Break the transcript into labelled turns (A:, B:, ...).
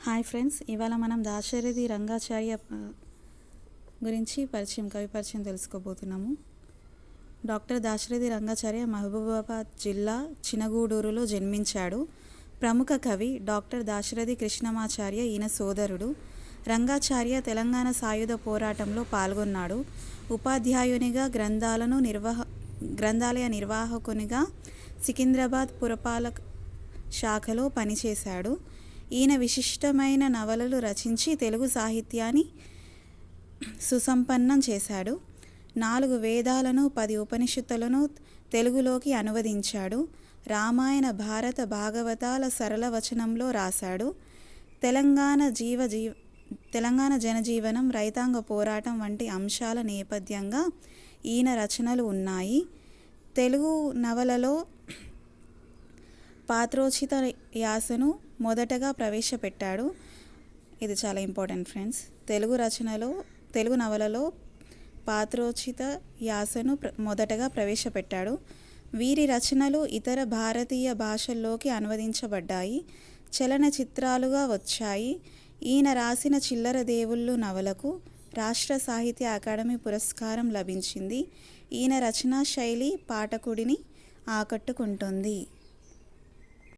A: Hi friends, ఇవాళ మనం దాశరథి రంగాచార్య గురించి కవి పరిచయం తెలుసుకోబోతున్నాము. డాక్టర్ దాశరథి రంగాచార్య మహబూబాబాద్ జిల్లా చినగూడూరులో జన్మించాడు. ప్రముఖ కవి డాక్టర్ దాశరథి కృష్ణమాచార్య ఈయన సోదరుడు. రంగాచార్య తెలంగాణ సాయుధ పోరాటంలో పాల్గొన్నాడు. ఉపాధ్యాయునిగా గ్రంథాలయ నిర్వాహకునిగా సికింద్రాబాద్ పురపాలక శాఖలో పనిచేశాడు. ఈయన విశిష్టమైన నవలలు రచించి తెలుగు సాహిత్యాన్ని సుసంపన్నం చేశాడు. 4 వేదాలను 10 ఉపనిషత్తులను తెలుగులోకి అనువదించాడు. రామాయణ, భారత, భాగవతాల సరళ వచనంలో రాశాడు. తెలంగాణ జనజీవనం, రైతాంగ పోరాటం వంటి అంశాల నేపథ్యంగా ఈయన రచనలు ఉన్నాయి. తెలుగు నవలలో పాత్రోచిత యాసను మొదటగా ప్రవేశపెట్టాడు. ఇది చాలా ఇంపార్టెంట్ ఫ్రెండ్స్. తెలుగు నవలలో పాత్రోచిత యాసను మొదటగా ప్రవేశపెట్టాడు. వీరి రచనలు ఇతర భారతీయ భాషల్లోకి అనువదించబడ్డాయి, చలనచిత్రాలుగా వచ్చాయి. ఈయన రాసిన చిల్లర దేవుళ్ళు నవలకు రాష్ట్ర సాహిత్య అకాడమీ పురస్కారం లభించింది. ఈయన రచనా శైలి పాఠకుడిని ఆకట్టుకుంటుంది.